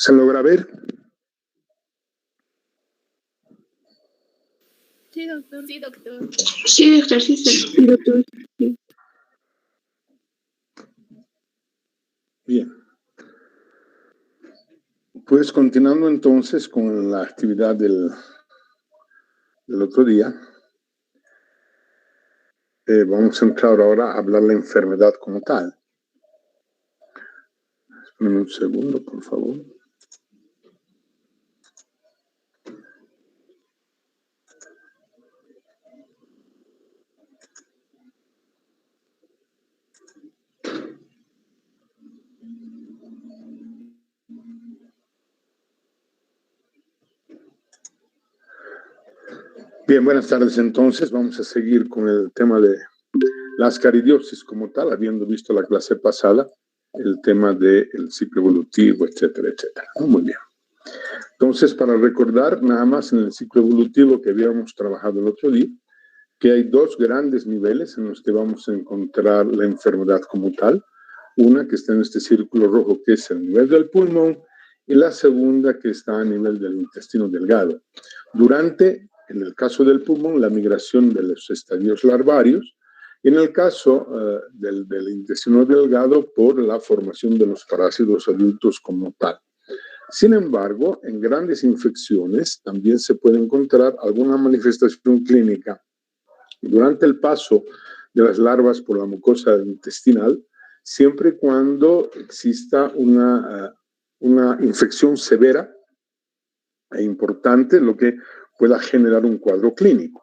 ¿Se logra ver? Sí, doctor. Sí, doctor. Sí, doctor, sí, doctor. Sí. Bien. Pues continuando entonces con la actividad del otro día, vamos a entrar ahora a hablar de la enfermedad como tal. Esperen un segundo, por favor. Bien, buenas tardes. Entonces vamos a seguir con el tema de la ascaridiosis como tal, habiendo visto la clase pasada el tema del ciclo evolutivo, etcétera, etcétera. Muy bien. Entonces, para recordar nada más en el ciclo evolutivo que habíamos trabajado el otro día, que hay dos grandes niveles en los que vamos a encontrar la enfermedad como tal. Una que está en este círculo rojo, que es el nivel del pulmón, y la segunda que está a nivel del intestino delgado. En el caso del pulmón, la migración de los estadios larvarios, y en el caso del intestino delgado, por la formación de los parásitos adultos como tal. Sin embargo, en grandes infecciones también se puede encontrar alguna manifestación clínica durante el paso de las larvas por la mucosa intestinal, siempre y cuando exista una infección severa e importante, lo que pueda generar un cuadro clínico.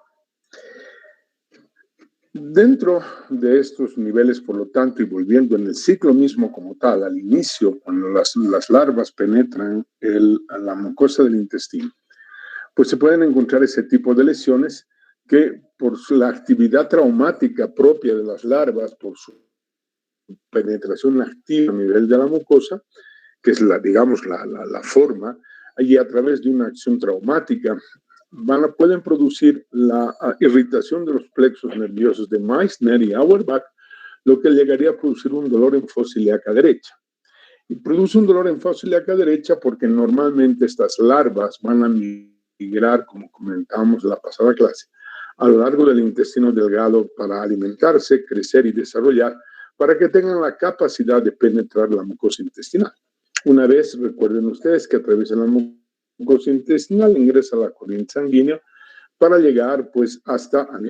Dentro de estos niveles, por lo tanto, y volviendo en el ciclo mismo como tal, al inicio, cuando las larvas penetran la mucosa del intestino, pues se pueden encontrar ese tipo de lesiones que por la actividad traumática propia de las larvas, por su penetración activa a nivel de la mucosa, que es la forma, y a través de una acción traumática, pueden producir la irritación de los plexos nerviosos de Meissner y Auerbach, lo que llegaría a producir un dolor en fosa ilíaca derecha. Y produce un dolor en fosa ilíaca derecha porque normalmente estas larvas van a migrar, como comentábamos en la pasada clase, a lo largo del intestino delgado para alimentarse, crecer y desarrollar, para que tengan la capacidad de penetrar la mucosa intestinal. Una vez, recuerden ustedes que atraviesan la mucosa intestinal, ingresa a la corriente sanguínea para llegar pues hasta a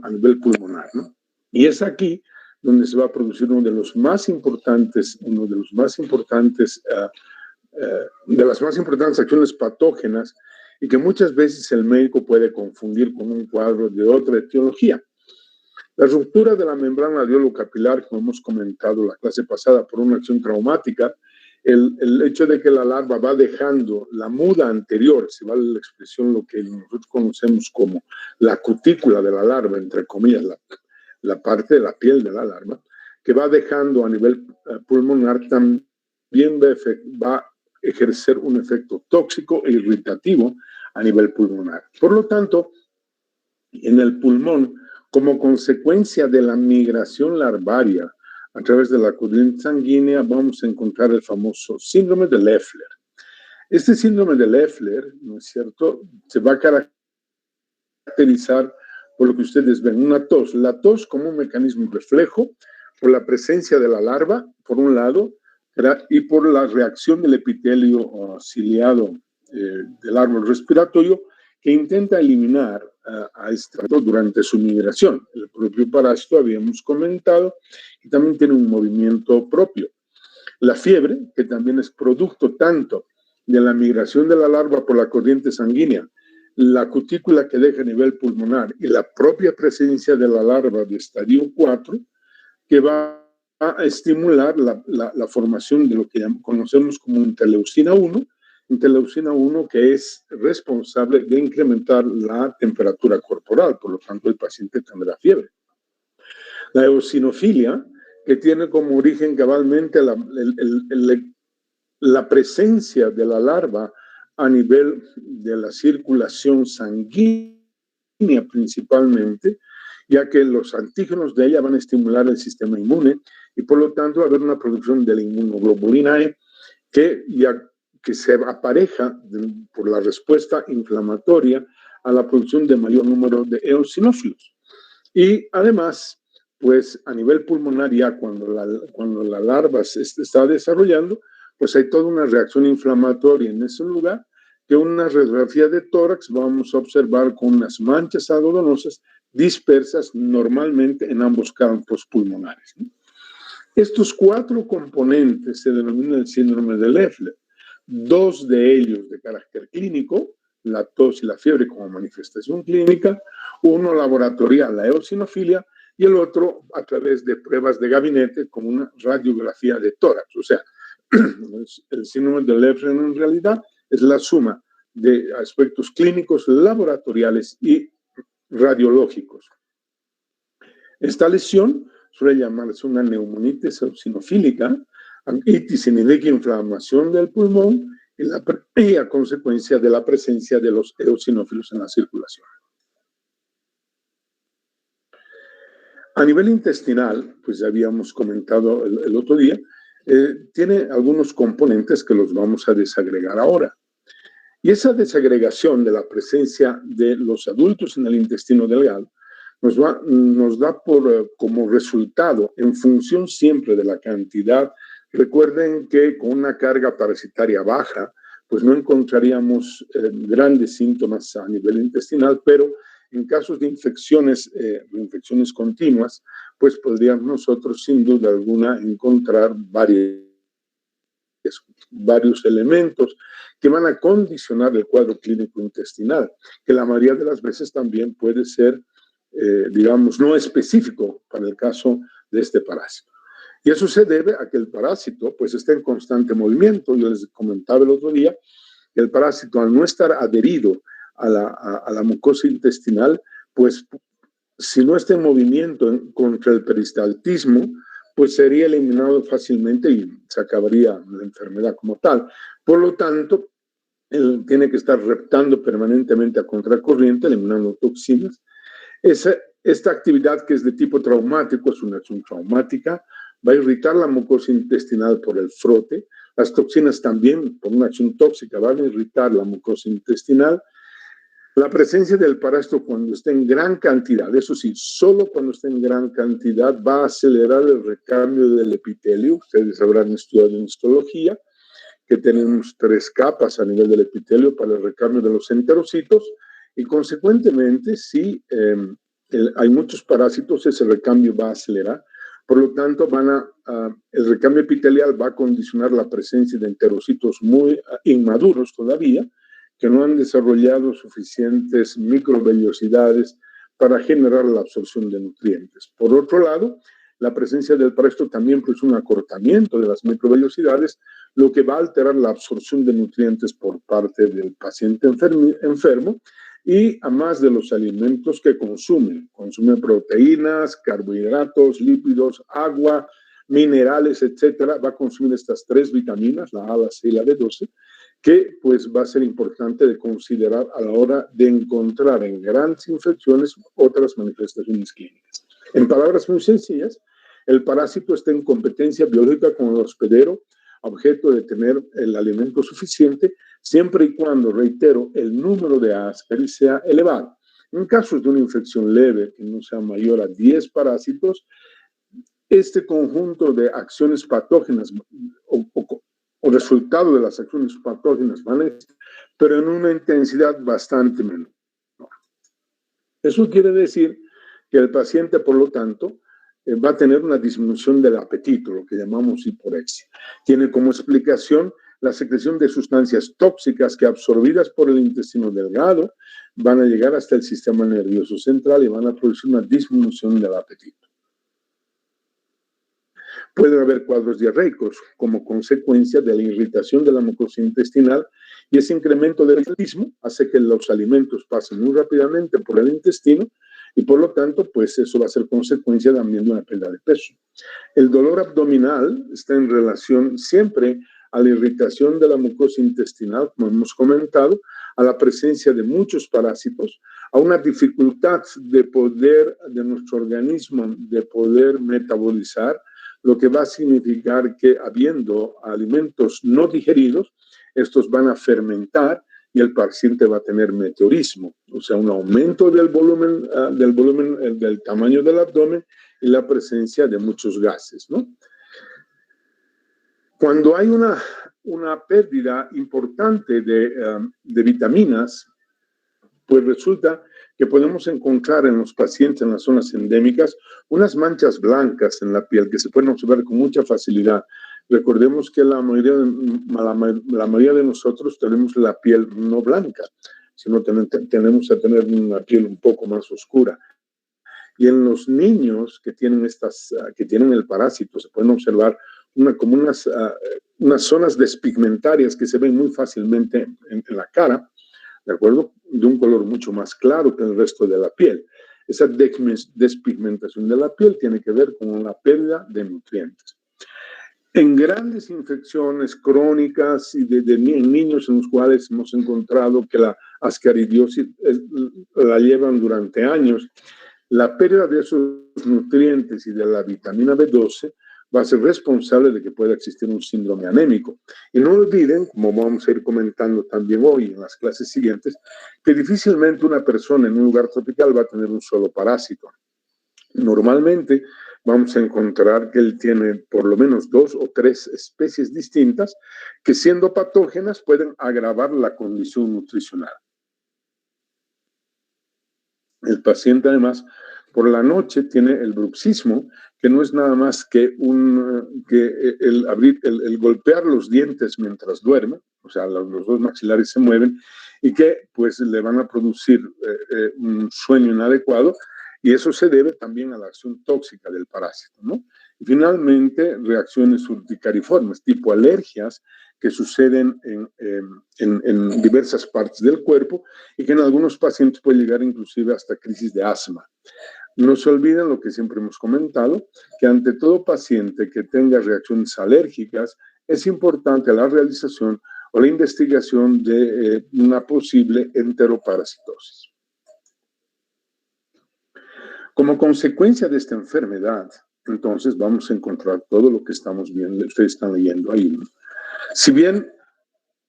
nivel pulmonar, ¿no? Y es aquí donde se va a producir de las más importantes acciones patógenas y que muchas veces el médico puede confundir con un cuadro de otra etiología. La ruptura de la membrana alveolo-capilar, como hemos comentado la clase pasada, por una acción traumática, el hecho de que la larva va dejando la muda anterior, si vale la expresión, lo que nosotros conocemos como la cutícula de la larva, entre comillas, la parte de la piel de la larva, que va dejando a nivel pulmonar, también va a ejercer un efecto tóxico e irritativo a nivel pulmonar. Por lo tanto, en el pulmón, como consecuencia de la migración larvaria a través de la corriente sanguínea, vamos a encontrar el famoso síndrome de Leffler. Este síndrome de Leffler, ¿no es cierto?, se va a caracterizar por lo que ustedes ven, una tos. La tos como un mecanismo reflejo por la presencia de la larva, por un lado, y por la reacción del epitelio ciliado del árbol respiratorio, que intenta eliminar a este durante su migración. El propio parásito, habíamos comentado, y también tiene un movimiento propio. La fiebre, que también es producto tanto de la migración de la larva por la corriente sanguínea, la cutícula que deja a nivel pulmonar y la propia presencia de la larva de estadio 4, que va a estimular la formación de lo que conocemos como interleucina 1, que es responsable de incrementar la temperatura corporal, por lo tanto el paciente tendrá fiebre. La eosinofilia, que tiene como origen cabalmente la presencia de la larva a nivel de la circulación sanguínea principalmente, ya que los antígenos de ella van a estimular el sistema inmune y por lo tanto va a haber una producción de la inmunoglobulina E que que se apareja por la respuesta inflamatoria a la producción de mayor número de eosinófilos. Y además, pues a nivel pulmonar ya cuando la larva se está desarrollando, pues hay toda una reacción inflamatoria en ese lugar, que una radiografía de tórax vamos a observar con unas manchas algodonosas dispersas normalmente en ambos campos pulmonares, ¿no? Estos 4 componentes se denominan el síndrome de Leffler. 2 de ellos de carácter clínico, la tos y la fiebre como manifestación clínica, uno laboratorial, la eosinofilia, y el otro a través de pruebas de gabinete como una radiografía de tórax. O sea, el síndrome de Leffler en realidad es la suma de aspectos clínicos, laboratoriales y radiológicos. Esta lesión suele llamarse una neumonitis eosinofílica, y significa inflamación del pulmón y a consecuencia de la presencia de los eosinófilos en la circulación. A nivel intestinal, pues ya habíamos comentado el otro día, tiene algunos componentes que los vamos a desagregar ahora. Y esa desagregación de la presencia de los adultos en el intestino delgado nos da como resultado, en función siempre de la cantidad. Recuerden que con una carga parasitaria baja, pues no encontraríamos grandes síntomas a nivel intestinal, pero en casos de infecciones continuas, pues podríamos nosotros sin duda alguna encontrar varios elementos que van a condicionar el cuadro clínico intestinal, que la mayoría de las veces también puede ser, digamos, no específico para el caso de este parásito. Y eso se debe a que el parásito pues está en constante movimiento. Yo les comentaba el otro día que el parásito, al no estar adherido a la mucosa intestinal, pues si no está en movimiento contra el peristaltismo, pues sería eliminado fácilmente y se acabaría la enfermedad como tal. Por lo tanto, él tiene que estar reptando permanentemente a contracorriente, eliminando toxinas. Esta actividad, que es de tipo traumático, es una acción traumática, va a irritar la mucosa intestinal por el frote. Las toxinas también, por una acción tóxica, van a irritar la mucosa intestinal. La presencia del parásito cuando está en gran cantidad, eso sí, solo cuando está en gran cantidad, va a acelerar el recambio del epitelio. Ustedes habrán estudiado en histología que tenemos 3 capas a nivel del epitelio para el recambio de los enterocitos, y consecuentemente, si hay muchos parásitos, ese recambio va a acelerar. Por lo tanto, el recambio epitelial va a condicionar la presencia de enterocitos muy inmaduros todavía, que no han desarrollado suficientes microvellosidades para generar la absorción de nutrientes. Por otro lado, la presencia del parásito también produce un acortamiento de las microvellosidades, lo que va a alterar la absorción de nutrientes por parte del paciente enfermo, y además de los alimentos que consume proteínas, carbohidratos, lípidos, agua, minerales, etcétera. Va a consumir estas 3 vitaminas, la A, la C y la B12, que pues va a ser importante de considerar a la hora de encontrar en grandes infecciones otras manifestaciones clínicas. En palabras muy sencillas, el parásito está en competencia biológica con el hospedero, objeto de tener el alimento suficiente, siempre y cuando, reitero, el número de Ascaris sea elevado. En casos de una infección leve, que no sea mayor a 10 parásitos, este conjunto de acciones patógenas o resultado de las acciones patógenas van a existir, pero en una intensidad bastante menor. Eso quiere decir que el paciente, por lo tanto, va a tener una disminución del apetito, lo que llamamos hiporexia. Tiene como explicación la secreción de sustancias tóxicas que, absorbidas por el intestino delgado, van a llegar hasta el sistema nervioso central y van a producir una disminución del apetito. Pueden haber cuadros diarreicos como consecuencia de la irritación de la mucosa intestinal, y ese incremento del irritismo hace que los alimentos pasen muy rápidamente por el intestino, y por lo tanto, pues eso va a ser consecuencia también de una pérdida de peso. El dolor abdominal está en relación siempre a la irritación de la mucosa intestinal, como hemos comentado, a la presencia de muchos parásitos, a una dificultad de nuestro organismo de poder metabolizar lo que va a significar que habiendo alimentos no digeridos, estos van a fermentar y el paciente va a tener meteorismo, o sea, un aumento del volumen, del tamaño del abdomen y la presencia de muchos gases, ¿no? Cuando hay una pérdida importante de vitaminas, pues resulta que podemos encontrar en los pacientes en las zonas endémicas unas manchas blancas en la piel que se pueden observar con mucha facilidad. Recordemos que la mayoría de nosotros tenemos la piel no blanca, sino tenemos que tener una piel un poco más oscura. Y en los niños que tienen el parásito se pueden observar unas zonas despigmentarias que se ven muy fácilmente en la cara, ¿de acuerdo? De un color mucho más claro que el resto de la piel. Esa despigmentación de la piel tiene que ver con la pérdida de nutrientes. En grandes infecciones crónicas y en niños en los cuales hemos encontrado que la ascaridiosis la llevan durante años, la pérdida de esos nutrientes y de la vitamina B12 va a ser responsable de que pueda existir un síndrome anémico. Y no olviden, como vamos a ir comentando también hoy en las clases siguientes, que difícilmente una persona en un lugar tropical va a tener un solo parásito. Normalmente vamos a encontrar que él tiene por lo menos 2 o 3 especies distintas que, siendo patógenas, pueden agravar la condición nutricional. El paciente, además, por la noche tiene el bruxismo, que no es nada más que el golpear los dientes mientras duerme, o sea, los dos maxilares se mueven, y que pues le van a producir un sueño inadecuado, y eso se debe también a la acción tóxica del parásito, ¿no? Y finalmente, reacciones urticariformes, tipo alergias, que suceden en diversas partes del cuerpo y que en algunos pacientes puede llegar inclusive hasta crisis de asma. No se olviden lo que siempre hemos comentado, que ante todo paciente que tenga reacciones alérgicas, es importante la realización o la investigación de una posible enteroparasitosis. Como consecuencia de esta enfermedad, entonces vamos a encontrar todo lo que estamos viendo, ustedes están leyendo ahí, ¿no? Si bien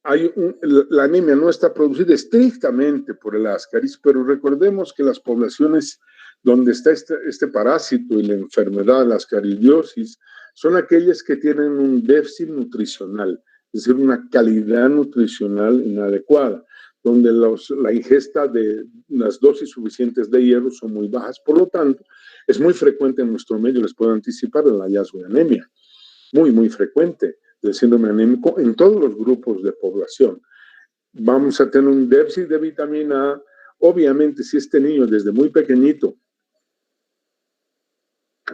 la anemia no está producida estrictamente por el Ascaris, pero recordemos que las poblaciones donde está este parásito y la enfermedad, la ascaridiosis, son aquellas que tienen un déficit nutricional, es decir, una calidad nutricional inadecuada, donde la ingesta de las dosis suficientes de hierro son muy bajas. Por lo tanto, es muy frecuente en nuestro medio, les puedo anticipar, el hallazgo de anemia, muy, muy frecuente del síndrome anémico en todos los grupos de población. Vamos a tener un déficit de vitamina A. Obviamente, si este niño desde muy pequeñito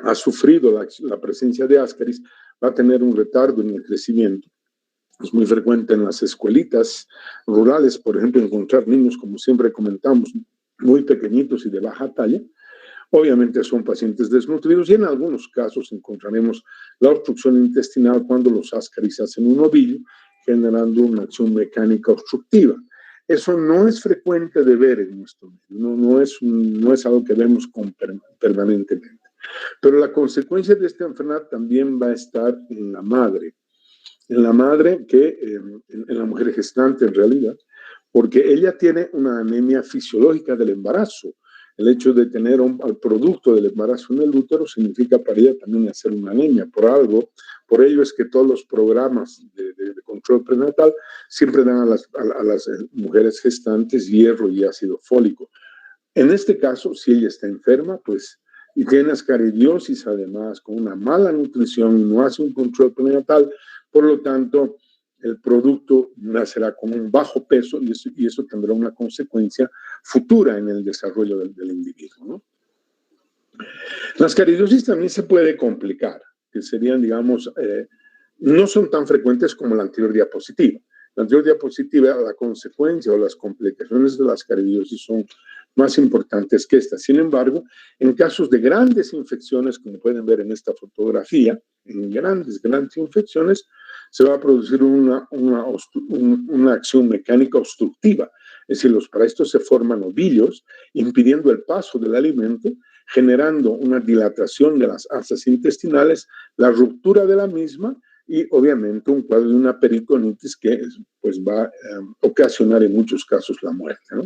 ha sufrido la presencia de Ascaris, va a tener un retardo en el crecimiento. Es muy frecuente en las escuelitas rurales, por ejemplo, encontrar niños, como siempre comentamos, muy pequeñitos y de baja talla. Obviamente son pacientes desnutridos y en algunos casos encontraremos la obstrucción intestinal cuando los Ascaris hacen un ovillo, generando una acción mecánica obstructiva. Eso no es frecuente de ver en nuestro medio, no es algo que vemos permanentemente. Pero la consecuencia de esta enfermedad también va a estar en la madre. En la madre, en la mujer gestante en realidad, porque ella tiene una anemia fisiológica del embarazo. El hecho de tener al producto del embarazo en el útero significa para ella también hacer una anemia. Por ello es que todos los programas de control prenatal siempre dan a las mujeres gestantes hierro y ácido fólico. En este caso, si ella está enferma, pues, y tiene ascaridiosis además, con una mala nutrición y no hace un control prenatal, por lo tanto, el producto nacerá con un bajo peso y eso tendrá una consecuencia futura en el desarrollo del individuo, ¿no? La ascaridiosis también se puede complicar, que serían, digamos, no son tan frecuentes como la anterior diapositiva. La anterior diapositiva, la consecuencia o las complicaciones de la ascaridiosis son más importantes que esta. Sin embargo, en casos de grandes infecciones, como pueden ver en esta fotografía, en grandes infecciones, se va a producir una acción mecánica obstructiva Es decir, los parásitos se forman ovillos, impidiendo el paso del alimento, generando una dilatación de las asas intestinales, la ruptura de la misma y obviamente un cuadro de una peritonitis que pues, va a ocasionar en muchos casos la muerte, ¿no?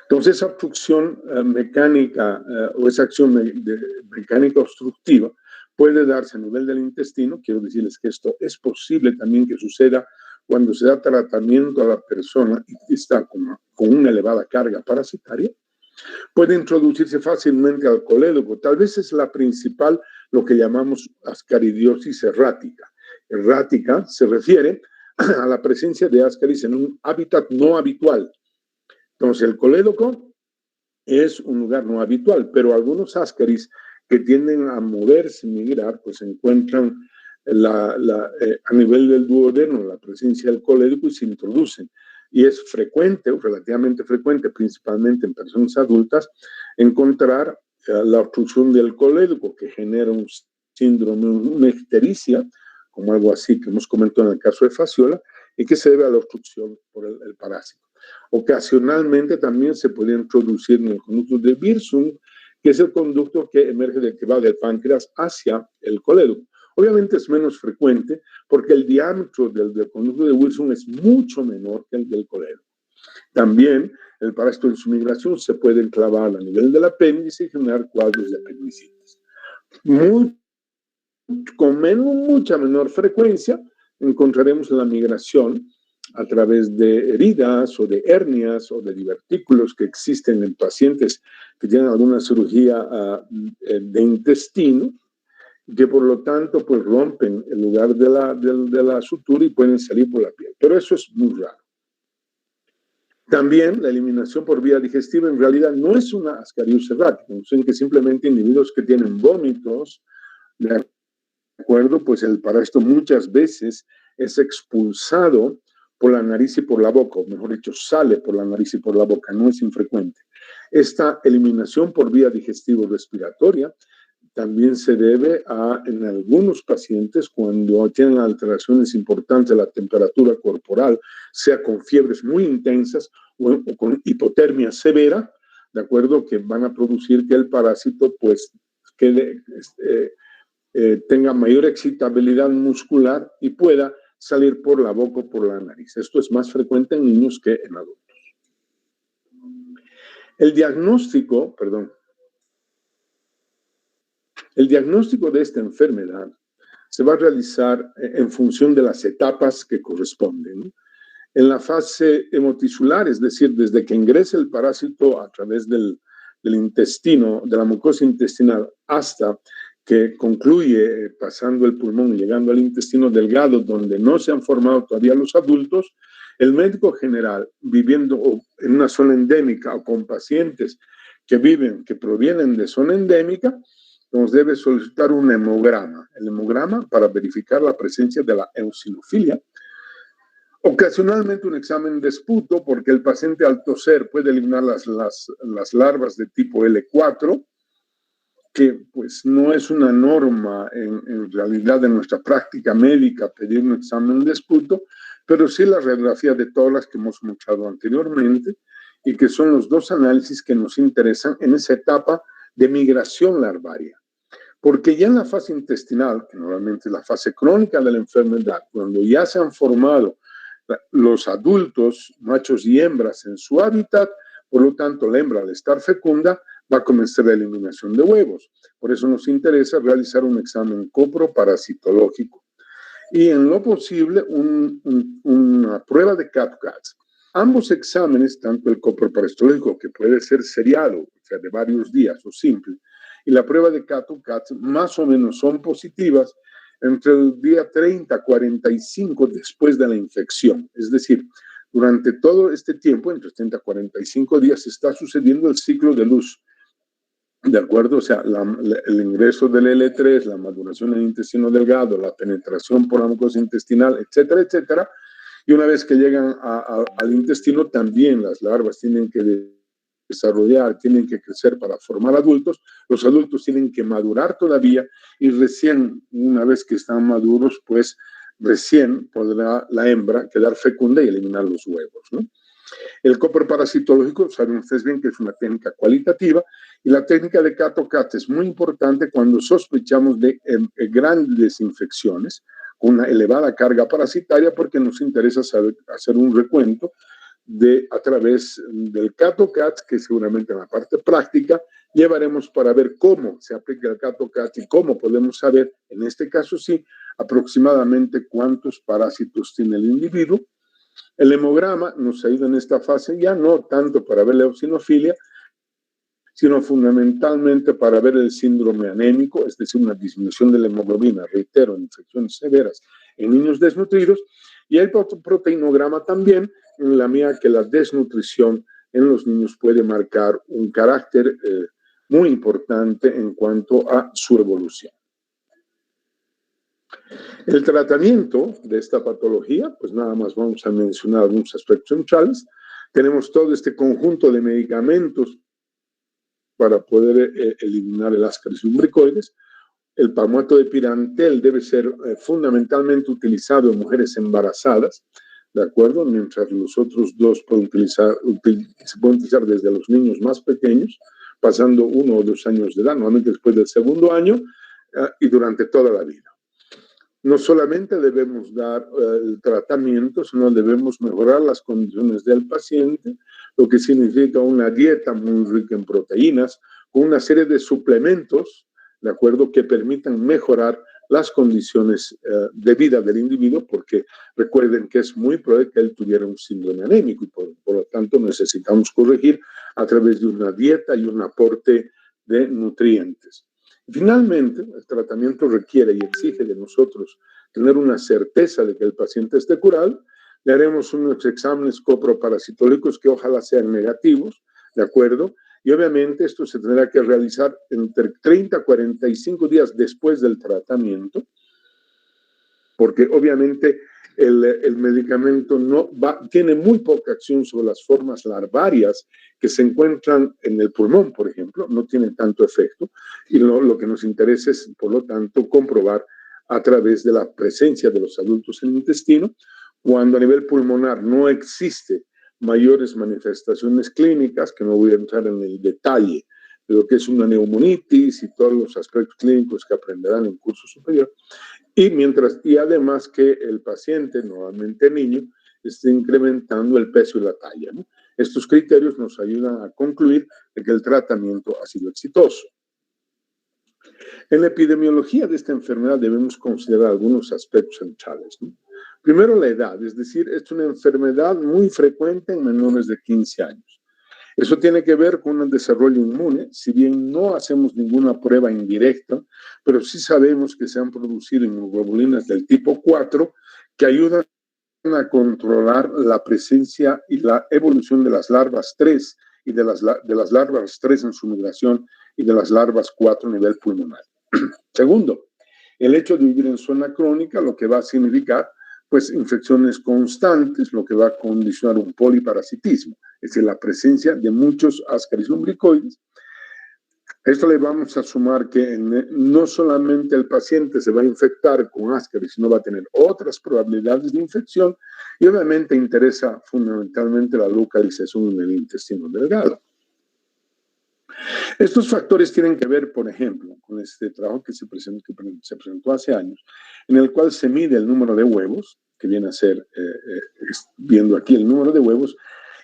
Entonces, esa obstrucción mecánica o esa acción mecánica obstructiva puede darse a nivel del intestino. Quiero decirles que esto es posible también que suceda cuando se da tratamiento a la persona y está con una elevada carga parasitaria. Puede introducirse fácilmente al colédoco. Tal vez es la principal, lo que llamamos ascaridiosis errática. Errática se refiere a la presencia de Ascaris en un hábitat no habitual. Entonces, el colédoco es un lugar no habitual, pero algunos Ascaris que tienden a moverse, migrar, pues se encuentran a nivel del duodeno, la presencia del colédoco y se introducen. Y es frecuente, o relativamente frecuente, principalmente en personas adultas, encontrar la obstrucción del colédoco que genera un síndrome, una ictericia, como algo así que hemos comentado en el caso de fasciola, y que se debe a la obstrucción por el parásito. Ocasionalmente también se puede introducir en el conducto de Wirsung, que es el conducto que emerge que va del páncreas hacia el colédoco. Obviamente es menos frecuente porque el diámetro del conducto de Wirsung es mucho menor que el del colédoco. También el parásito en su migración se puede enclavar a nivel del apéndice y generar cuadros de apendicitis. Con mucha menor frecuencia encontraremos la migración a través de heridas o de hernias o de divertículos que existen en pacientes que tienen alguna cirugía de intestino, que por lo tanto pues rompen el lugar de la sutura y pueden salir por la piel. Pero eso es muy raro. También la eliminación por vía digestiva en realidad no es una ascarius errática, sino que simplemente individuos que tienen vómitos, de acuerdo, pues el parásito muchas veces es expulsado por la nariz y por la boca, o mejor dicho, sale por la nariz y por la boca, no es infrecuente. Esta eliminación por vía digestivo-respiratoria también se debe en algunos pacientes cuando tienen alteraciones importantes de la temperatura corporal, sea con fiebres muy intensas o con hipotermia severa, de acuerdo, que van a producir que el parásito pues tenga mayor excitabilidad muscular y pueda salir por la boca o por la nariz. Esto es más frecuente en niños que en adultos. El diagnóstico de esta enfermedad se va a realizar en función de las etapas que corresponden, ¿no? En la fase hemotisular, es decir, desde que ingresa el parásito a través del intestino, de la mucosa intestinal, hasta que concluye pasando el pulmón y llegando al intestino delgado, donde no se han formado todavía los adultos, el médico general, viviendo en una zona endémica o con pacientes que provienen de zona endémica, nos debe solicitar un hemograma. El hemograma para verificar la presencia de la eosinofilia. Ocasionalmente un examen de esputo, porque el paciente al toser puede eliminar las larvas de tipo L4, que pues no es una norma en realidad en nuestra práctica médica pedir un examen de esputo, pero sí la radiografía de todas las que hemos mostrado anteriormente y que son los dos análisis que nos interesan en esa etapa de migración larvaria. Porque ya en la fase intestinal, que normalmente es la fase crónica de la enfermedad, cuando ya se han formado los adultos, machos y hembras en su hábitat, por lo tanto la hembra al estar fecunda va a comenzar la eliminación de huevos. Por eso nos interesa realizar un examen coproparasitológico y en lo posible una prueba de CAP-CATS. Ambos exámenes, tanto el coproparasitológico, que puede ser seriado, o sea, de varios días o simple, y la prueba de CAP-CATS más o menos son positivas entre el día 30 a 45 después de la infección. Es decir, durante todo este tiempo, entre 30 a 45 días, está sucediendo el ciclo de luz. ¿De acuerdo? O sea, el ingreso del L3, la maduración en el intestino delgado, la penetración por la mucosa intestinal, etcétera, etcétera. Y una vez que llegan al intestino, también las larvas tienen que desarrollar, tienen que crecer para formar adultos. Los adultos tienen que madurar todavía y recién, una vez que están maduros, pues recién podrá la hembra quedar fecunda y eliminar los huevos, ¿no? El coproparasitológico, saben ustedes bien que es una técnica cualitativa, y la técnica de CAT-OCAT es muy importante cuando sospechamos de grandes infecciones con una elevada carga parasitaria, porque nos interesa hacer un recuento a través del CAT-OCAT, que seguramente en la parte práctica llevaremos para ver cómo se aplica el CAT-OCAT y cómo podemos saber, en este caso sí, aproximadamente cuántos parásitos tiene el individuo. El hemograma nos ayuda en esta fase ya no tanto para ver la eosinofilia, sino fundamentalmente para ver el síndrome anémico, es decir, una disminución de la hemoglobina, reitero, en infecciones severas en niños desnutridos, y el proteinograma también, en la medida que la desnutrición en los niños puede marcar un carácter muy importante en cuanto a su evolución. El tratamiento de esta patología, pues nada más vamos a mencionar algunos aspectos centrales. Tenemos todo este conjunto de medicamentos para poder eliminar el Ascaris lumbricoides. El palmato de pirantel debe ser fundamentalmente utilizado en mujeres embarazadas, ¿de acuerdo? Mientras los otros dos se pueden utilizar desde los niños más pequeños, pasando 1 o 2 años de edad, normalmente después del segundo año, y durante toda la vida. No solamente debemos dar el tratamiento, sino debemos mejorar las condiciones del paciente, lo que significa una dieta muy rica en proteínas, con una serie de suplementos, ¿de acuerdo?, que permitan mejorar las condiciones de vida del individuo, porque recuerden que es muy probable que él tuviera un síndrome anémico y por lo tanto necesitamos corregir a través de una dieta y un aporte de nutrientes. Finalmente, el tratamiento requiere y exige de nosotros tener una certeza de que el paciente esté curado. Le haremos unos exámenes coproparasitológicos que ojalá sean negativos, ¿de acuerdo? Y obviamente esto se tendrá que realizar entre 30 a 45 días después del tratamiento, porque obviamente el medicamento tiene muy poca acción sobre las formas larvarias que se encuentran en el pulmón, por ejemplo, no tiene tanto efecto, y lo que nos interesa es, por lo tanto, comprobar a través de la presencia de los adultos en el intestino, cuando a nivel pulmonar no existe mayores manifestaciones clínicas, que no voy a entrar en el detalle de lo que es una neumonitis y todos los aspectos clínicos que aprenderán en curso superior, y además que el paciente, normalmente niño, esté incrementando el peso y la talla, ¿no? Estos criterios nos ayudan a concluir de que el tratamiento ha sido exitoso. En la epidemiología de esta enfermedad debemos considerar algunos aspectos centrales, ¿no? Primero, la edad, es decir, es una enfermedad muy frecuente en menores de 15 años. Eso tiene que ver con el desarrollo inmune, si bien no hacemos ninguna prueba indirecta, pero sí sabemos que se han producido inmunoglobulinas del tipo 4 que ayudan a controlar la presencia y la evolución de las larvas 3 y de las larvas 3 en su migración y de las larvas 4 a nivel pulmonar. Segundo, el hecho de vivir en zona crónica, lo que va a significar pues infecciones constantes, lo que va a condicionar un poliparasitismo, es decir, la presencia de muchos Ascaris lumbricoides. Esto le vamos a sumar que no solamente el paciente se va a infectar con Ascaris, sino va a tener otras probabilidades de infección y obviamente interesa fundamentalmente la localización en el intestino delgado. Estos factores tienen que ver, por ejemplo, con este trabajo que se presentó hace años, en el cual se mide el número de huevos, que viene a ser, viendo aquí el número de huevos,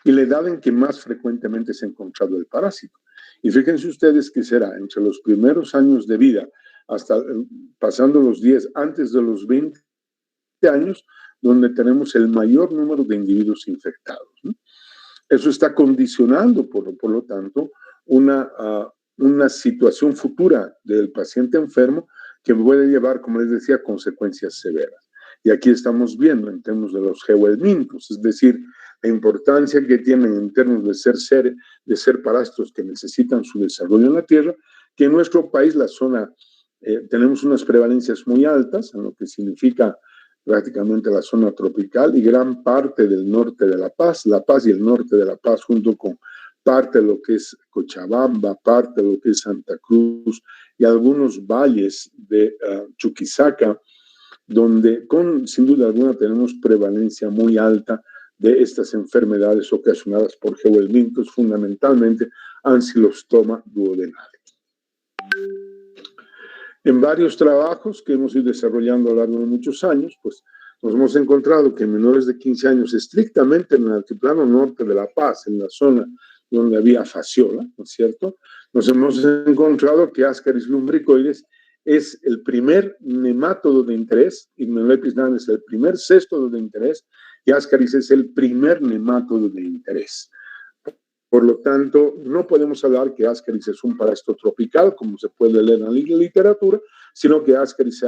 y la edad en que más frecuentemente se ha encontrado el parásito. Y fíjense ustedes que será entre los primeros años de vida, hasta pasando los 10, antes de los 20 años, donde tenemos el mayor número de individuos infectados, ¿no? Eso está condicionando, por lo tanto, una situación futura del paciente enfermo que puede llevar, como les decía, consecuencias severas. Y aquí estamos viendo en términos de los geohelmintos, es decir, la importancia que tienen en términos de ser parásitos que necesitan su desarrollo en la tierra, que en nuestro país la zona, tenemos unas prevalencias muy altas, en lo que significa prácticamente la zona tropical y gran parte del norte de La Paz y el norte de La Paz junto con parte de lo que es Cochabamba, parte de lo que es Santa Cruz y algunos valles de Chuquisaca, donde sin duda alguna tenemos prevalencia muy alta de estas enfermedades ocasionadas por geohelmintos, fundamentalmente ancilostoma duodenale. En varios trabajos que hemos ido desarrollando a lo largo de muchos años, pues nos hemos encontrado que en menores de 15 años, estrictamente en el altiplano norte de La Paz, en la zona donde había fasciola, ¿no es cierto?, nos hemos encontrado que Ascaris lumbricoides es el primer nemátodo de interés, Hypnolepis nana es el primer céstodo de interés, y Ascaris es el primer nemátodo de interés. Por lo tanto, no podemos hablar que Ascaris es un parásito tropical, como se puede leer en la literatura, sino que Ascaris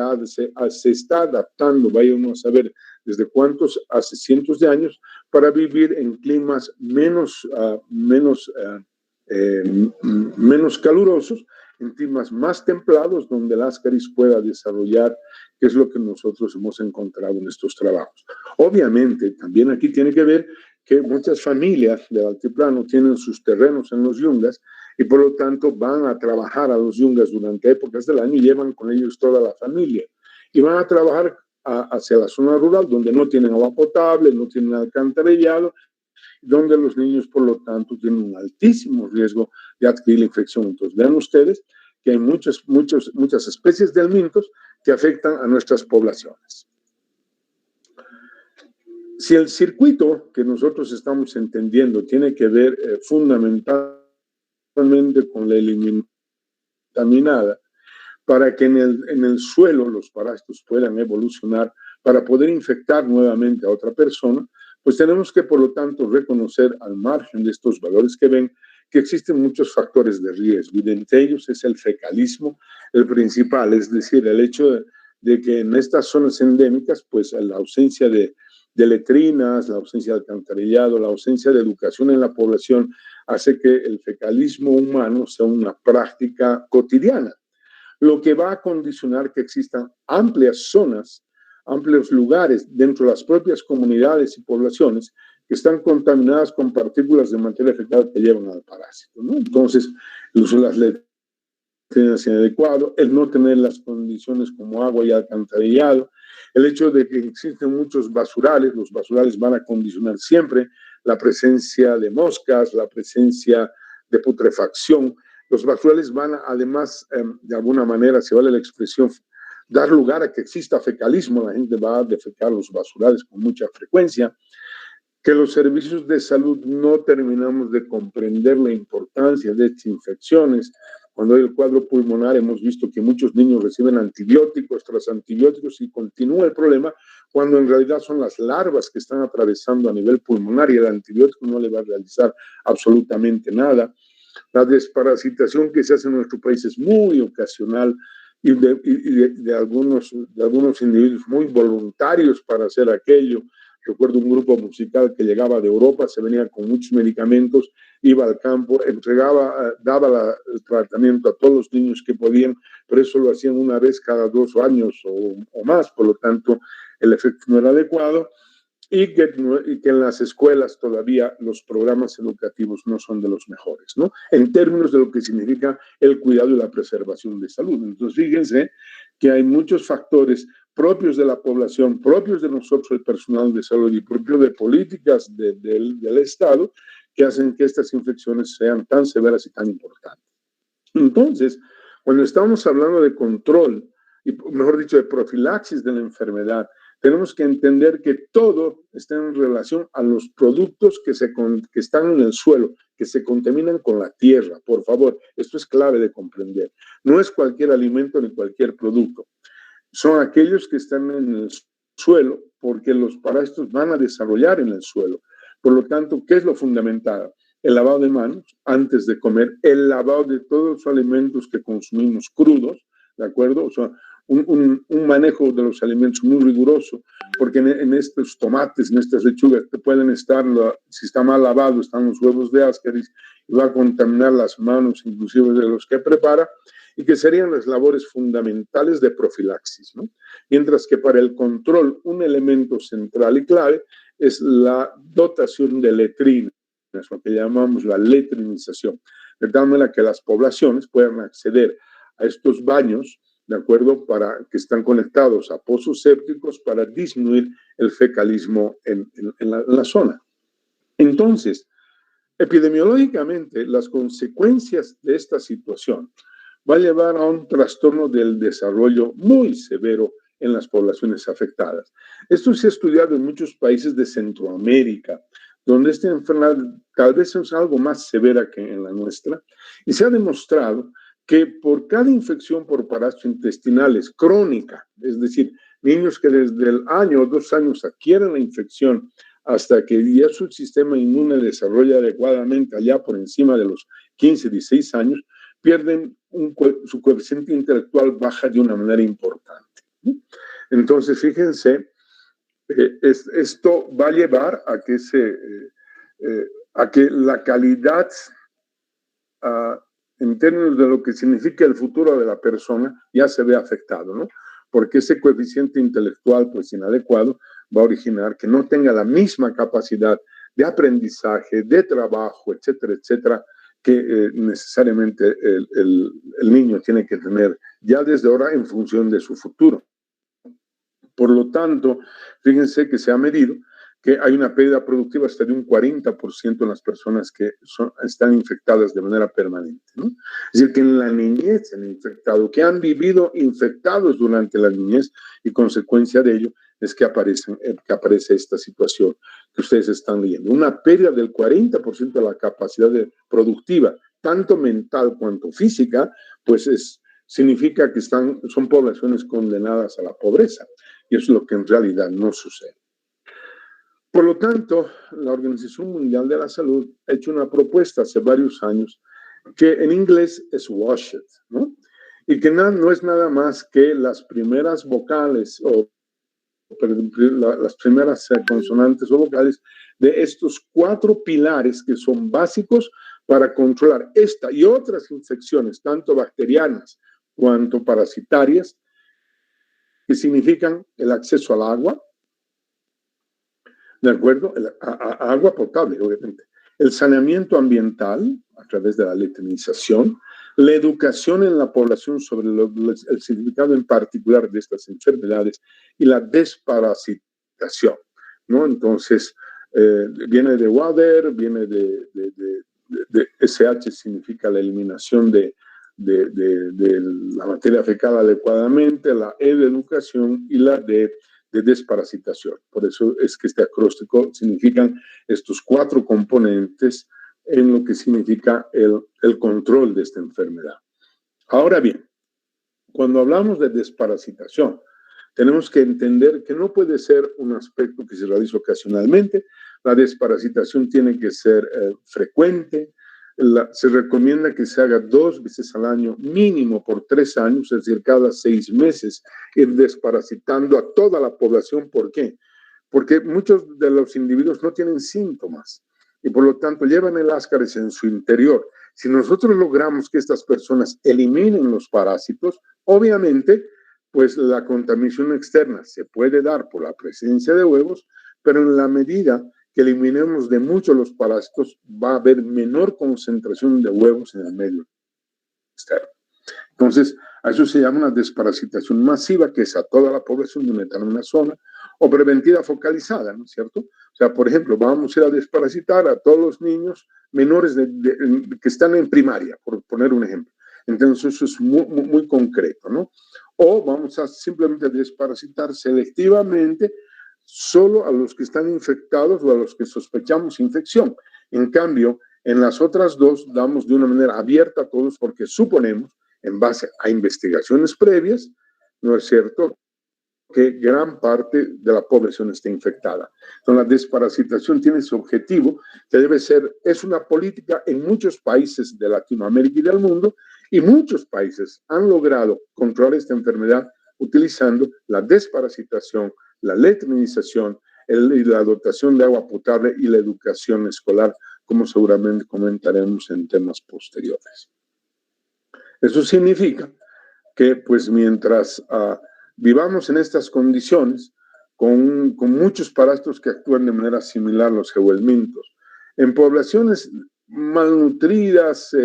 se está adaptando, vaya uno a saber desde cuántos, hace cientos de años, para vivir en climas menos calurosos, en climas más templados, donde el Ascaris pueda desarrollar, que es lo que nosotros hemos encontrado en estos trabajos. Obviamente, también aquí tiene que ver que muchas familias del altiplano tienen sus terrenos en los yungas y por lo tanto van a trabajar a los yungas durante épocas del año y llevan con ellos toda la familia. Y van a trabajar hacia la zona rural donde no tienen agua potable, no tienen alcantarillado, donde los niños por lo tanto tienen un altísimo riesgo de adquirir la infección. Entonces vean ustedes que hay muchas especies de helmintos que afectan a nuestras poblaciones. Si el circuito que nosotros estamos entendiendo tiene que ver fundamentalmente con la eliminación contaminada, para que en el suelo los parásitos puedan evolucionar para poder infectar nuevamente a otra persona, pues tenemos que, por lo tanto, reconocer al margen de estos valores que ven que existen muchos factores de riesgo, y de entre ellos es el fecalismo, el principal, es decir, el hecho de que en estas zonas endémicas, pues la ausencia de letrinas, la ausencia de alcantarillado, la ausencia de educación en la población hace que el fecalismo humano sea una práctica cotidiana, lo que va a condicionar que existan amplias zonas, amplios lugares dentro de las propias comunidades y poblaciones que están contaminadas con partículas de materia fecal que llevan al parásito, ¿no? Entonces, el uso de las letrinas inadecuado, el no tener las condiciones como agua y alcantarillado, el hecho de que existen muchos basurales, los basurales van a condicionar siempre la presencia de moscas, la presencia de putrefacción. Los basurales van a, además, de alguna manera, si vale la expresión, dar lugar a que exista fecalismo. La gente va a defecar los basurales con mucha frecuencia. Que los servicios de salud no terminamos de comprender la importancia de estas infecciones. Cuando hay el cuadro pulmonar, hemos visto que muchos niños reciben antibióticos tras antibióticos y continúa el problema, cuando en realidad son las larvas que están atravesando a nivel pulmonar y el antibiótico no le va a realizar absolutamente nada. La desparasitación que se hace en nuestro país es muy ocasional y de algunos individuos muy voluntarios para hacer aquello. Recuerdo un grupo musical que llegaba de Europa, se venía con muchos medicamentos, iba al campo, daba el tratamiento a todos los niños que podían, pero eso lo hacían una vez cada 2 años o más, por lo tanto el efecto no era adecuado. Y que en las escuelas todavía los programas educativos no son de los mejores, ¿no? En términos de lo que significa el cuidado y la preservación de salud. Entonces, fíjense que hay muchos factores propios de la población, propios de nosotros, el personal de salud, y propios de políticas del Estado, que hacen que estas infecciones sean tan severas y tan importantes. Entonces, cuando estamos hablando de control, y mejor dicho, de profilaxis de la enfermedad, tenemos que entender que todo está en relación a los productos que están en el suelo, que se contaminan con la tierra. Por favor, esto es clave de comprender. No es cualquier alimento ni cualquier producto. Son aquellos que están en el suelo porque los parásitos van a desarrollar en el suelo. Por lo tanto, ¿qué es lo fundamental? El lavado de manos antes de comer, el lavado de todos los alimentos que consumimos crudos, ¿de acuerdo? O sea, un manejo de los alimentos muy riguroso, porque en estos tomates, en estas lechugas, te pueden estar, si está mal lavado, están los huevos de Ascaris y va a contaminar las manos, inclusive de los que prepara, y que serían las labores fundamentales de profilaxis, ¿no? Mientras que para el control, un elemento central y clave es la dotación de letrinas, lo que llamamos la letrinización, de tal manera que las poblaciones puedan acceder a estos baños ¿de acuerdo? Que están conectados a pozos sépticos para disminuir el fecalismo en la zona. Entonces, epidemiológicamente, las consecuencias de esta situación va a llevar a un trastorno del desarrollo muy severo en las poblaciones afectadas. Esto se ha estudiado en muchos países de Centroamérica, donde esta enfermedad tal vez es algo más severa que en la nuestra, y se ha demostrado que por cada infección por parásitos intestinales crónica, es decir, niños que desde el año o 2 años adquieren la infección hasta que ya su sistema inmune desarrolla adecuadamente allá por encima de los 15, 16 años, pierden su coeficiente intelectual baja de una manera importante. Entonces, fíjense, esto va a llevar a que la calidad en términos de lo que significa el futuro de la persona ya se ve afectado, ¿no? Porque ese coeficiente intelectual pues inadecuado va a originar que no tenga la misma capacidad de aprendizaje, de trabajo, etcétera, etcétera, que necesariamente el niño tiene que tener ya desde ahora en función de su futuro. Por lo tanto, fíjense que se ha medido que hay una pérdida productiva hasta de un 40% en las personas que están infectadas de manera permanente, ¿no? Es decir, que en la niñez se han infectado, que han vivido infectados durante la niñez, y consecuencia de ello es que aparece esta situación que ustedes están leyendo. Una pérdida del 40% de la capacidad productiva, tanto mental cuanto física, pues significa que son poblaciones condenadas a la pobreza, y eso es lo que en realidad no sucede. Por lo tanto, la Organización Mundial de la Salud ha hecho una propuesta hace varios años que en inglés es WASH IT, ¿no? Y que no es nada más que las primeras vocales o las primeras consonantes o vocales de estos 4 pilares que son básicos para controlar esta y otras infecciones, tanto bacterianas cuanto parasitarias, que significan el acceso al agua, ¿de acuerdo? A agua potable, obviamente. El saneamiento ambiental, a través de la letrinización, la educación en la población sobre el significado en particular de estas enfermedades y la desparasitación, ¿no? Entonces, viene de WADER, viene de SH, significa la eliminación de la materia fecal adecuadamente, la E de educación y la D de desparasitación. Por eso es que este acróstico significan estos 4 componentes en lo que significa el control de esta enfermedad. Ahora bien, cuando hablamos de desparasitación, tenemos que entender que no puede ser un aspecto que se realiza ocasionalmente. La desparasitación tiene que ser frecuente. Se recomienda que se haga 2 veces al año, mínimo por 3 años, es decir, cada 6 meses, ir desparasitando a toda la población. ¿Por qué? Porque muchos de los individuos no tienen síntomas y por lo tanto llevan el Ascaris en su interior. Si nosotros logramos que estas personas eliminen los parásitos, obviamente, pues la contaminación externa se puede dar por la presencia de huevos, pero en la medida que eliminemos de mucho los parásitos, va a haber menor concentración de huevos en el medio externo. Entonces, a eso se llama una desparasitación masiva, que es a toda la población de una determinada zona, o preventiva focalizada, ¿no es cierto? O sea, por ejemplo, vamos a ir a desparasitar a todos los niños menores que están en primaria, por poner un ejemplo. Entonces, eso es muy concreto, ¿no? O vamos a simplemente desparasitar selectivamente solo a los que están infectados o a los que sospechamos infección. En cambio, en las otras 2 damos de una manera abierta a todos porque suponemos, en base a investigaciones previas, ¿no es cierto?, que gran parte de la población está infectada. Entonces, la desparasitación tiene ese objetivo, que es una política en muchos países de Latinoamérica y del mundo, y muchos países han logrado controlar esta enfermedad utilizando la desparasitación, la letrinización, y la dotación de agua potable y la educación escolar, como seguramente comentaremos en temas posteriores. Eso significa que, pues, mientras vivamos en estas condiciones, con muchos parásitos que actúan de manera similar a los geohelmintos, en poblaciones malnutridas,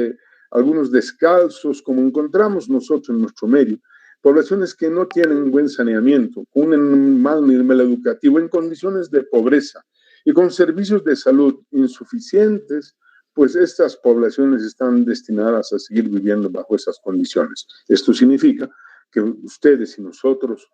algunos descalzos, como encontramos nosotros en nuestro medio, poblaciones que no tienen buen saneamiento, con un mal nivel educativo, en condiciones de pobreza y con servicios de salud insuficientes, pues estas poblaciones están destinadas a seguir viviendo bajo esas condiciones. Esto significa que ustedes y nosotros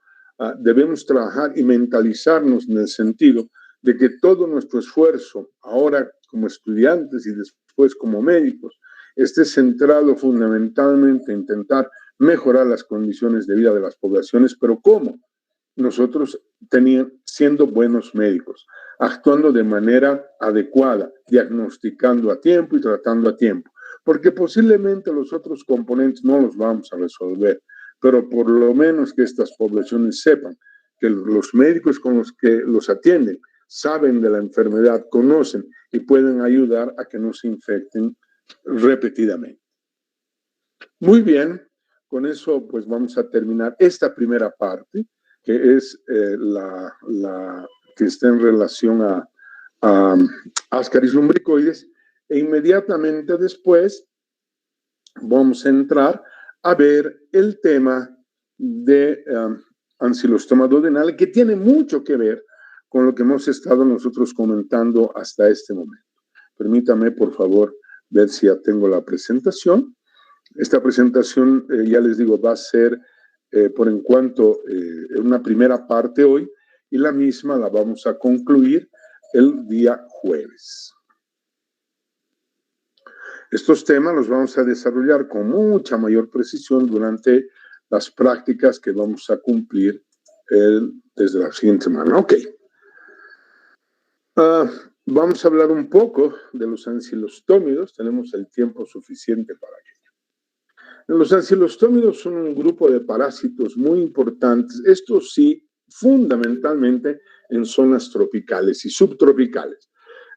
debemos trabajar y mentalizarnos en el sentido de que todo nuestro esfuerzo, ahora como estudiantes y después como médicos, esté centrado fundamentalmente en intentar mejorar las condiciones de vida de las poblaciones, pero ¿cómo? Nosotros siendo buenos médicos, actuando de manera adecuada, diagnosticando a tiempo y tratando a tiempo, porque posiblemente los otros componentes no los vamos a resolver, pero por lo menos que estas poblaciones sepan que los médicos con los que los atienden saben de la enfermedad, conocen y pueden ayudar a que no se infecten repetidamente. Muy bien, con eso pues vamos a terminar esta primera parte, que es la que está en relación a Ascaris lumbricoides, e inmediatamente después vamos a entrar a ver el tema de ancilostoma duodenal, que tiene mucho que ver con lo que hemos estado nosotros comentando hasta este momento. Permítame, por favor, ver si ya tengo la presentación. Esta presentación, ya les digo, va a ser por en cuanto una primera parte hoy, y la misma la vamos a concluir el día jueves. Estos temas los vamos a desarrollar con mucha mayor precisión durante las prácticas que vamos a cumplir desde la siguiente semana. Ok. Vamos a hablar un poco de los ancilostómidos. Tenemos el tiempo suficiente para ello. Los ancilostómidos son un grupo de parásitos muy importantes. Estos sí, fundamentalmente en zonas tropicales y subtropicales.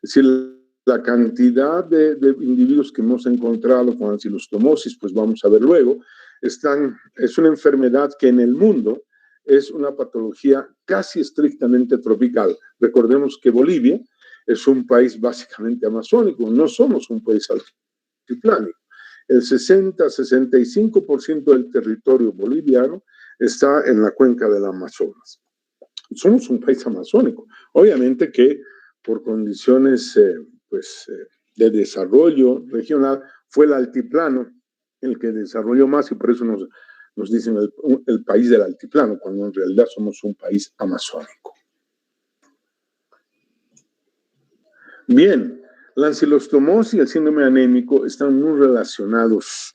Es decir, la cantidad de individuos que hemos encontrado con ancilostomosis, pues vamos a ver luego, es una enfermedad que en el mundo es una patología casi estrictamente tropical. Recordemos que Bolivia es un país básicamente amazónico, no somos un país altiplánico. El 60-65% del territorio boliviano está en la cuenca del Amazonas. Somos un país amazónico. Obviamente que por condiciones de desarrollo regional fue el altiplano el que desarrolló más, y por eso nos dicen el país del altiplano, cuando en realidad somos un país amazónico. Bien, la ancilostomosis y el síndrome anémico están muy relacionados